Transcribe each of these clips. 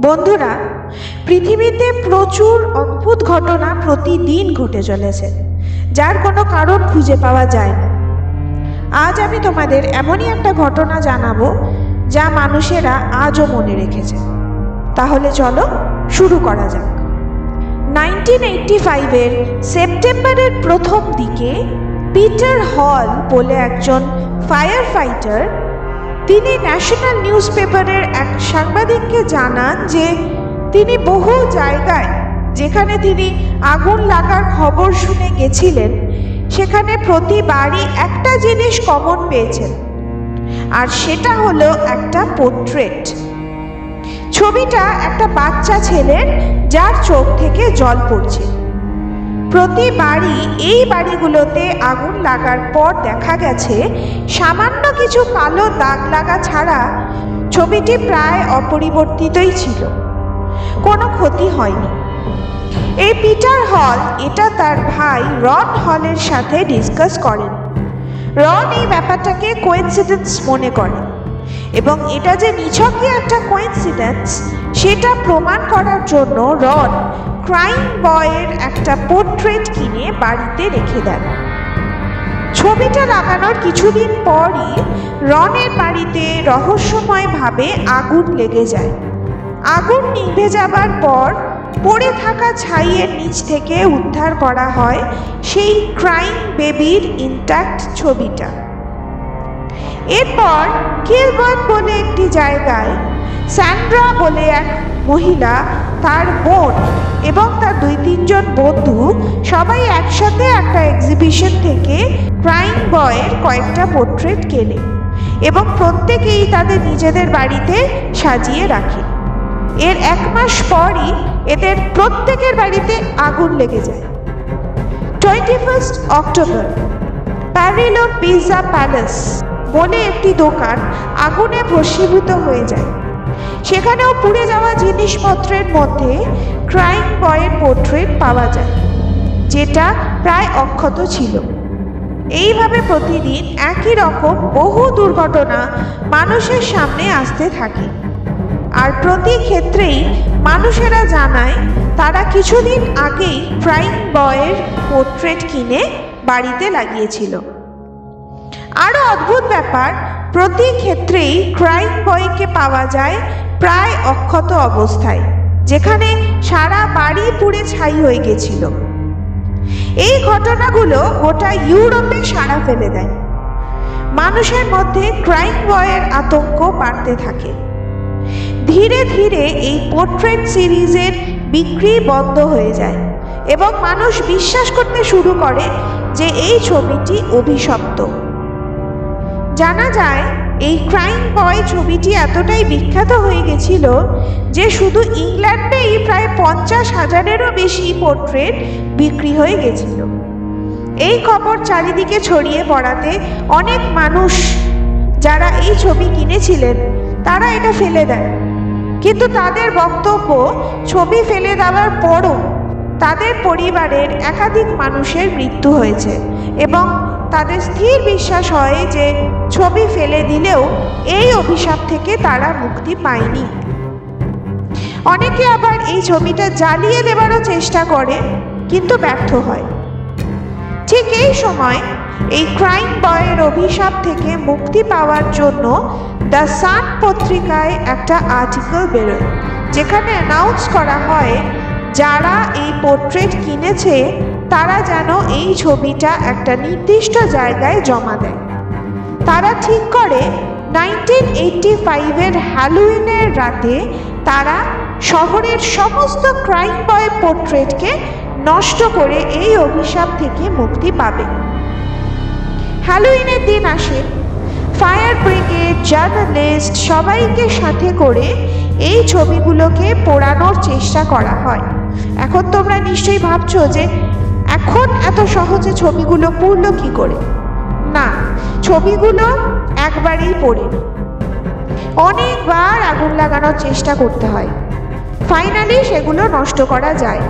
বন্ধুরা, পৃথিবীতে প্রচুর অদ্ভুত ঘটনা প্রতিদিন ঘটে চলেছে, যার কোনো কারণ খুঁজে পাওয়া যায় না। আজ আমি তোমাদের এমনই একটা ঘটনা জানাবো যা মানুষেরা আজও মনে রেখেছে। তাহলে চলো শুরু করা যাক। 1985-এর সেপ্টেম্বরের প্রথম দিকে পিটার হল বলে একজন ফায়ার ফাইটার, তিনি ন্যাশনাল নিউজ পেপারের এক সাংবাদিককে জানান যে তিনি বহু জায়গায় যেখানে তিনি আগুন লাগার খবর শুনে গেছিলেন, সেখানে প্রতিবারই একটা জিনিস কমন পেয়েছেন, আর সেটা হলো একটা পোর্ট্রেট। ছবিটা একটা বাচ্চা ছেলের, যার চোখ থেকে জল পড়ছে। প্রতিবারই এই বাড়িগুলোতে আগুন লাগার পর দেখা গেছে সামান্য কিছু কালো দাগ লাগা ছাড়া ছবিটি প্রায় অপরিবর্তিতই ছিল, কোনো ক্ষতি হয়নি। এই পিটার হল এটা তার ভাই রন হলের সাথে ডিসকাস করেন। রন এই ব্যাপারটাকে কোইন্সিডেন্স মনে করে এবং এটা যে নিছকই একটা কোইন্সিডেন্স সেটা প্রমাণ করার জন্য রন ক্রাইম বয়ের একটা পোর্ট্রেট কিনে বাড়িতে রেখে দেন। ছবিটা লাগানোর কিছুদিন পরই রনের বাড়িতে রহস্যময়ভাবে আগুন লেগে যায়। আগুন নিভে যাবার পর পড়ে থাকা ছাইয়ের নিচ থেকে উদ্ধার করা হয় সেই ক্রাইম বেবির ইনট্যাক্ট ছবিটা। এরপর কিলবার্ন বলে একটি জায়গায় স্যান্ড্রা বলে এক মহিলা, তার বোন এবং তার 2-3 বন্ধু সবাই একসাথে একটা এক্সিবিশন থেকে ক্রাইম বয়ের কয়েকটা পোর্ট্রেট কেনে এবং প্রত্যেকেই তাদের নিজেদের বাড়িতে সাজিয়ে রাখে। এর 1 মাস পরই এদের প্রত্যেকের বাড়িতে আগুন লেগে যায়। 21 অক্টোবর প্যারিলো পিৎজা প্যালেস বলে একটি দোকান আগুনে ভস্মীভূত হয়ে যায়। সেখানেও পুড়ে যাওয়া জিনিসপত্রের মধ্যে ক্রাইম বয়ের পোর্ট্রেট পাওয়া যায়, যেটা প্রায় অক্ষত ছিল। এইভাবে প্রতিদিন একই রকম বহু দুর্ঘটনা মানুষের সামনে আসতে থাকে, আর প্রতি ক্ষেত্রেই মানুষেরা জানায় তারা কিছুদিন আগেই ক্রাইম বয়ের পোর্ট্রেট কিনে বাড়িতে লাগিয়েছিল। আরও অদ্ভুত ব্যাপার, প্রতি ক্ষেত্রেই ক্রাইম বয়কে পাওয়া যায় প্রায় অক্ষত অবস্থায়, যেখানে সারা বাড়ি পুড়ে ছাই হয়ে গেছিল। এই ঘটনাগুলো গোটা ইউরোপে সাড়া ফেলে দেয়। মানুষের মধ্যে ক্রাইম বয়ের আতঙ্ক বাড়তে থাকে। ধীরে ধীরে এই পোর্ট্রেট সিরিজের বিক্রি বন্ধ হয়ে যায় এবং মানুষ বিশ্বাস করতে শুরু করে যে এই ছবিটি অভিশপ্ত। জানা যায় এই ক্রাইম বয় ছবিটি এতটাই বিখ্যাত হয়ে গেছিল যে শুধু ইংল্যান্ডেই প্রায় 50,000-এরও বেশি পোর্ট্রেট বিক্রি হয়ে গেছিল। এই খবর চারিদিকে ছড়িয়ে পড়াতে অনেক মানুষ যারা এই ছবি কিনেছিলেন তারা এটা ফেলে দেয়, কিন্তু তাদের বক্তব্য, ছবি ফেলে দেওয়ার পরও তাদের পরিবারের একাধিক মানুষের মৃত্যু হয়েছে এবং তাদের স্থির বিশ্বাস হয় যে ছবি ফেলে দিলেও এই অভিশাপ থেকে তারা মুক্তি পায়নি। অনেকে আবার এই ছবিটা জ্বালিয়ে দেওয়ারও চেষ্টা করে, কিন্তু ব্যর্থ হয়। ঠিক এই সময় এই ক্রাইম বয়ের অভিশাপ থেকে মুক্তি পাওয়ার জন্য দ্য সান পত্রিকায় একটা আর্টিকেল বেরোয়, যেখানে অ্যানাউন্স করা হয় যারা এই পোর্ট্রেট কিনেছে তারা যেন এই ছবিটা একটা নির্দিষ্ট জায়গায় জমা দেয়। তারা ঠিক করে 1985-এর হ্যালোউইনের রাতে তারা শহরের সমস্ত ক্রাইম বয় পোর্ট্রেটকে নষ্ট করে এই অভিশাপ থেকে মুক্তি পাবে। হ্যালোউইনের দিন আসে, ফায়ার ব্রিগেড, জার্নালিস্ট সবাইকে সাথে করে এই ছবিগুলোকে পোড়ানোর চেষ্টা করা হয়। এখন তোমরা নিশ্চয়ই ভাবছো যে এখন এত সহজে ছবিগুলো পুড়লো কি করে? না, ছবিগুলো একবারেই পড়েনি, অনেকবার আগুন লাগানোর চেষ্টা করতে হয়, ফাইনালি সেগুলো নষ্ট করা যায়।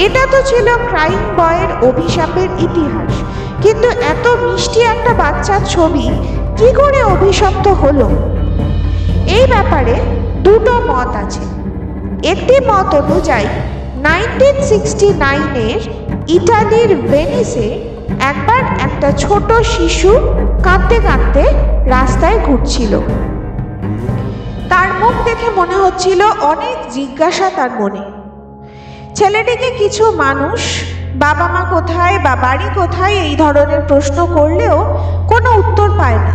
এটা তো ছিল ক্রাইম বয়ের অভিশাপের ইতিহাস, কিন্তু এত মিষ্টি একটা বাচ্চার ছবি কি করে অভিশপ্ত হলো? এই ব্যাপারে দুটো মত আছে। একটি মত অনুযায়ী 1969-এর ইটালির ভেনিসে একবার একটা ছোট শিশু কাঁদতে কাঁদতে রাস্তায় ঘুরছিল। তার মুখ দেখে মনে হচ্ছিল অনেক জিজ্ঞাসা তার মনে। ছেলেটিকে কিছু মানুষ বাবা মা কোথায় বা বাড়ি কোথায় এই ধরনের প্রশ্ন করলেও কোনো উত্তর পায় না।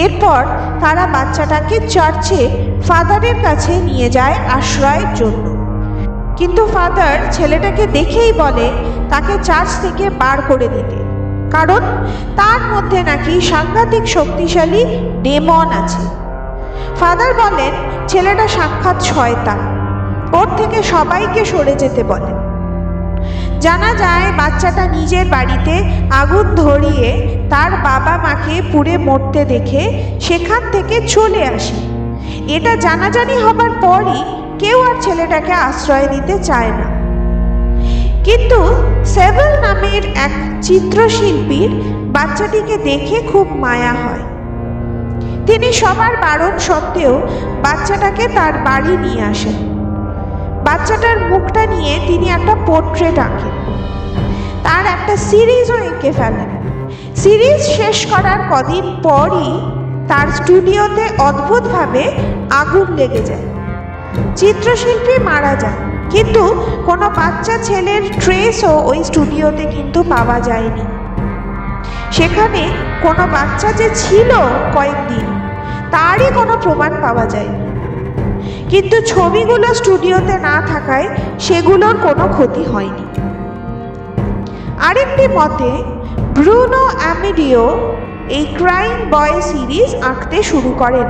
এরপর তারা বাচ্চাটাকে চার্চে ফাদারের কাছে নিয়ে যায় আশ্রয়ের জন্য, কিন্তু ফাদার ছেলেটাকে দেখেই বলে তাকে চার্চ থেকে বার করে দিতে, কারণ তার মধ্যে নাকি সাংঘাতিক শক্তিশালী ডেমন আছে। ফাদার বলেন ছেলেটা সাক্ষাৎ শয়তান, ওর থেকে সবাইকে সরে যেতে বলেন। জানা যায় বাচ্চাটা নিজের বাড়িতে আগুন ধরিয়ে তার বাবা মাকে পুড়ে মরতে দেখে সেখান থেকে চলে আসে। এটা জানাজানি হবার পরই কেউ আর ছেলেটাকে আশ্রয় দিতে চায় না। কিন্তু সেভেল নামের এক চিত্রশিল্পীর বাচ্চাটিকে দেখে খুব মায়া হয়। তিনি সবার বারণ সত্ত্বেও বাচ্চাটাকে তার বাড়ি নিয়ে আসেন। বাচ্চাটার মুখটা নিয়ে তিনি একটা পোর্ট্রেট আঁকেন, তার একটা সিরিজও এঁকে ফেলেন। সিরিজ শেষ করার কদিন পরই তার স্টুডিওতে অদ্ভুতভাবে আগুন লেগে যায়। চিত্রশিল্পী মারা যান, কিন্তু কোনো বাচ্চা ছেলের ট্রেসও ওই স্টুডিওতে কিন্তু পাওয়া যায়নি। সেখানে কোনো বাচ্চা যে ছিল কয়েকদিন তারই কোনো প্রমাণ পাওয়া যায়নি। কিন্তু ছবিগুলো স্টুডিওতে না থাকায় সেগুলোর কোনো ক্ষতি হয়নি। আরেকটি মতে ব্রুনো অ্যামেডিও এই ক্রাইম বয় সিরিজ আঁকতে শুরু করেন।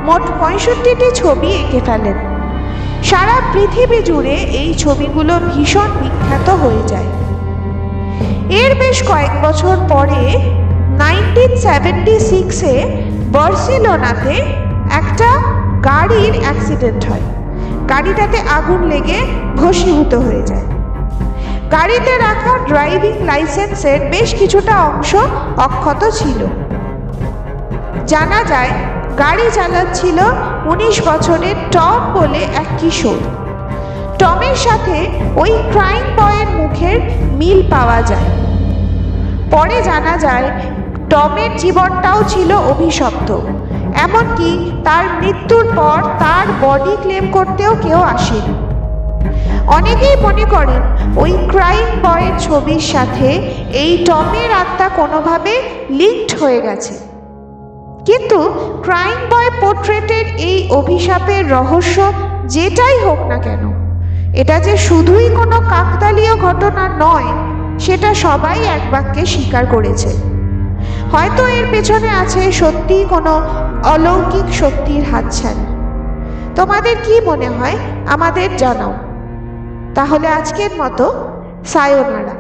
মোট 65টি ছবি এঁকে ফেলেন। সারা পৃথিবী জুড়ে এই ছবিগুলো ভীষণ বিখ্যাত হয়ে যায়। এর বেশ কয়েক বছর পরে 1976-এ বার্সেলোনাতে একটা গাড়ির অ্যাক্সিডেন্ট হয়। গাড়িটাতে আগুন লেগে ভস্মীভূত হয়ে যায়। গাড়িতে রাখা ড্রাইভিং লাইসেন্সের বেশ কিছুটা অংশ অক্ষত ছিল। জানা যায় গাড়ি চালাচ্ছিল 19 বছরের টম বলে এক কিশোর। টমের সাথে ওই ক্রাইম বয়ের মুখের মিল পাওয়া যায়। পরে জানা যায় টমের জীবনটাও ছিল অভিশপ্ত, এমনকি তার মৃত্যুর পর তার বডি ক্লেম করতেও কেউ আসেনি। অনেকেই মনে করেন ওই ক্রাইম বয়ের ছবির সাথে এই টমের আত্মা কোনোভাবে লিঙ্কড হয়ে গেছে। কিন্তু ক্রাইম বয় পোর্ট্রেটের এই অভিশাপের রহস্য যেটাই হোক না কেন, এটা যে শুধুই কোনো কাকতালীয় ঘটনা নয় সেটা সবাই এক বাক্যে স্বীকার করেছে। হয়তো এর পেছনে আছে সত্যিই কোনো অলৌকিক শক্তির হাতছানি। তোমাদের কি মনে হয় আমাদের জানাও। তাহলে আজকের মতো সায়োনারা।